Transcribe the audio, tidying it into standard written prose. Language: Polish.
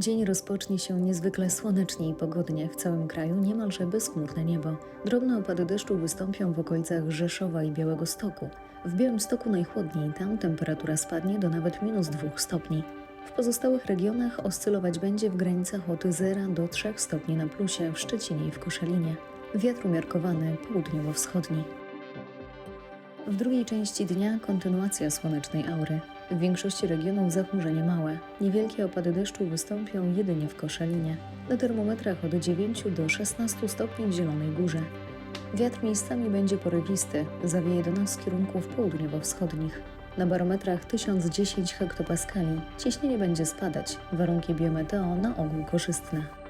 Dzień rozpocznie się niezwykle słonecznie i pogodnie. W całym kraju niemalże bezchmurne niebo. Drobne opady deszczu wystąpią w okolicach Rzeszowa i Białegostoku. W Białymstoku najchłodniej, tam temperatura spadnie do nawet -2 stopni. W pozostałych regionach oscylować będzie w granicach od 0 do 3 stopni na plusie w Szczecinie i w Koszalinie. Wiatr umiarkowany, południowo-wschodni. W drugiej części dnia kontynuacja słonecznej aury. W większości regionów zachmurzenie małe. Niewielkie opady deszczu wystąpią jedynie w Koszalinie. Na termometrach od 9 do 16 stopni w Zielonej Górze. Wiatr miejscami będzie porywisty, zawieje do nas z kierunków południowo-wschodnich. Na barometrach 1010 hektopaskali. Ciśnienie będzie spadać. Warunki biometeo na ogół korzystne.